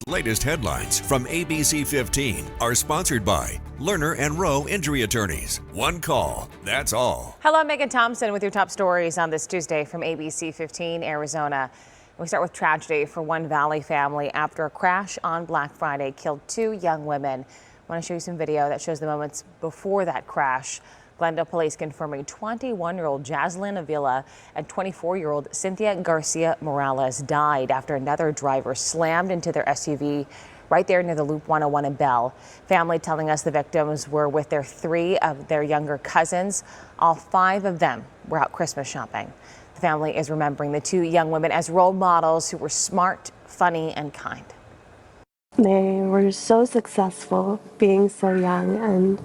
Latest headlines from ABC15 are sponsored by Lerner and Rowe Injury Attorneys. One call, that's all. Hello, Megan Thompson with your top stories on this Tuesday from ABC15 Arizona. We start with tragedy for one Valley family after a crash on Black Friday killed two young women. I want to show you some video that shows the moments before that crash. Glendale police confirming 21-year-old Jaslyn Avila and 24-year-old Cynthia Garcia Morales died after another driver slammed into their SUV right there near the Loop 101 in Bell. Family telling us the victims were with their three of their younger cousins. All five of them were out Christmas shopping. The family is remembering the two young women as role models who were smart, funny, and kind. They were so successful being so young, and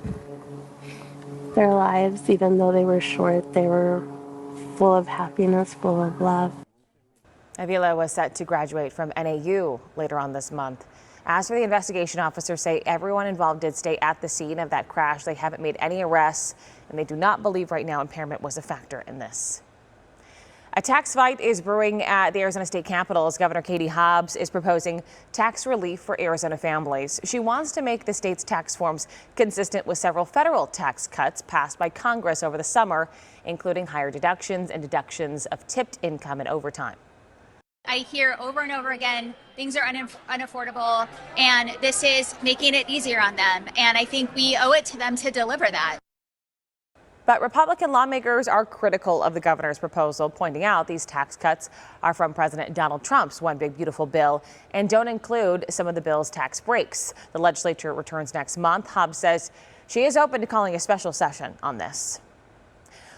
their lives, even though they were short, they were full of happiness, full of love. Avila was set to graduate from NAU later on this month. As for the investigation, officers say everyone involved did stay at the scene of that crash. They haven't made any arrests, and they do not believe right now impairment was a factor in this. A tax fight is brewing at the Arizona State Capitol as Governor Katie Hobbs is proposing tax relief for Arizona families. She wants to make the state's tax forms consistent with several federal tax cuts passed by Congress over the summer, including higher deductions and deductions of tipped income and overtime. I hear over and over again, things are unaffordable, and this is making it easier on them. And I think we owe it to them to deliver that. But Republican lawmakers are critical of the governor's proposal, pointing out these tax cuts are from President Donald Trump's One Big Beautiful Bill and don't include some of the bill's tax breaks. The legislature returns next month. Hobbs says she is open to calling a special session on this.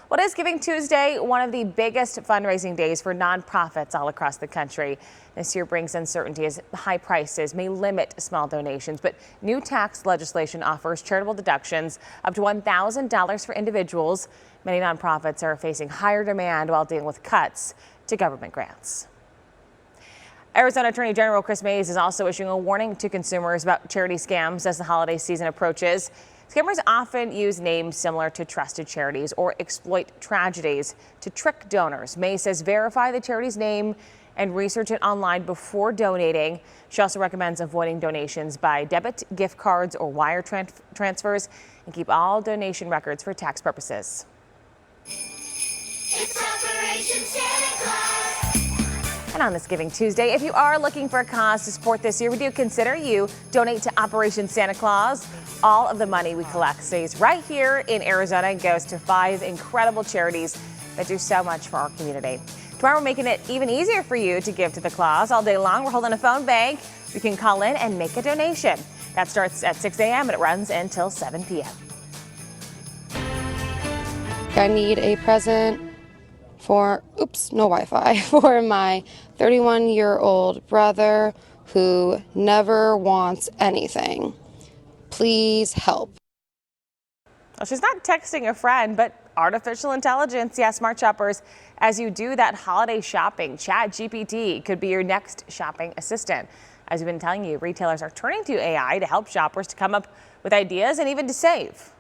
What is Giving Tuesday, one of the biggest fundraising days for nonprofits all across the country. This year brings uncertainty as high prices may limit small donations, but new tax legislation offers charitable deductions up to $1,000 for individuals. Many nonprofits are facing higher demand while dealing with cuts to government grants. Arizona Attorney General Chris Mays is also issuing a warning to consumers about charity scams as the holiday season approaches. Scammers often use names similar to trusted charities or exploit tragedies to trick donors. May says verify the charity's name and research it online before donating. She also recommends avoiding donations by debit, gift cards, or wire transfers, and keep all donation records for tax purposes. It's Operation Santa Claus. And on this Giving Tuesday, if you are looking for a cause to support this year, we do consider you donate to Operation Santa Claus. All of the money we collect stays right here in Arizona and goes to 5 incredible charities that do so much for our community. Tomorrow, we're making it even easier for you to give to the Claus. All day long, we're holding a phone bank. You can call in and make a donation. That starts at 6 a.m. and it runs until 7 p.m. I need a present for, no Wi-Fi, for my 31-year-old brother who never wants anything. Please help. Well, she's not texting a friend, but artificial intelligence. Yeah, smart shoppers, as you do that holiday shopping, ChatGPT could be your next shopping assistant. As we've been telling you, retailers are turning to AI to help shoppers to come up with ideas and even to save.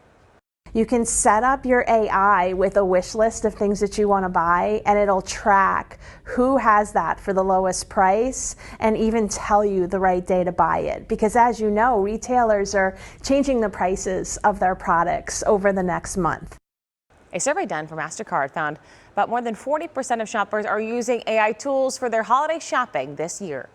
You can set up your AI with a wish list of things that you want to buy, and it'll track who has that for the lowest price and even tell you the right day to buy it. Because as you know, retailers are changing the prices of their products over the next month. A survey done for MasterCard found about more than 40% of shoppers are using AI tools for their holiday shopping this year.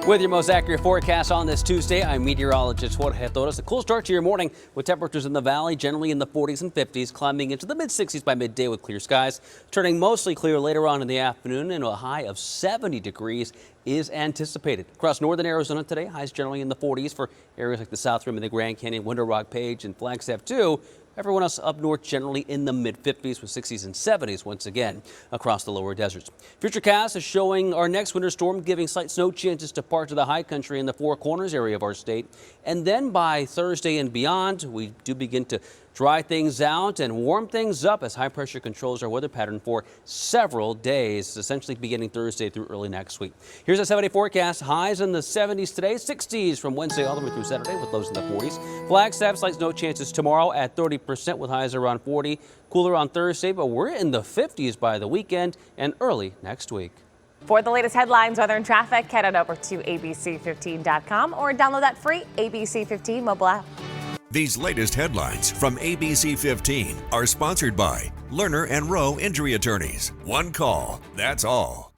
With your most accurate forecast on this Tuesday, I'm meteorologist Jorge Torres. A cool start to your morning with temperatures in the valley generally in the 40s and 50s, climbing into the mid-60s by midday with clear skies, turning mostly clear later on in the afternoon, and a high of 70 degrees is anticipated. Across northern Arizona today, highs generally in the 40s for areas like the South Rim and the Grand Canyon, Winter Rock, Page, and Flagstaff too. Everyone else up north generally in the mid-50s with 60s and 70s once again across the lower deserts. Futurecast is showing our next winter storm giving slight snow chances to parts of the high country in the Four Corners area of our state. And then by Thursday and beyond, we do begin to dry things out and warm things up as high pressure controls our weather pattern for several days, essentially beginning Thursday through early next week. Here's a 7-day forecast. Highs in the 70s today, 60s from Wednesday all the way through Saturday with lows in the 40s. Flagstaff, slight snow chances tomorrow at 30% with highs around 40. Cooler on Thursday, but we're in the 50s by the weekend and early next week. For the latest headlines, weather and traffic, head on over to ABC15.com or download that free ABC15 mobile app. These latest headlines from ABC15 are sponsored by Lerner and Rowe Injury Attorneys. One call, that's all.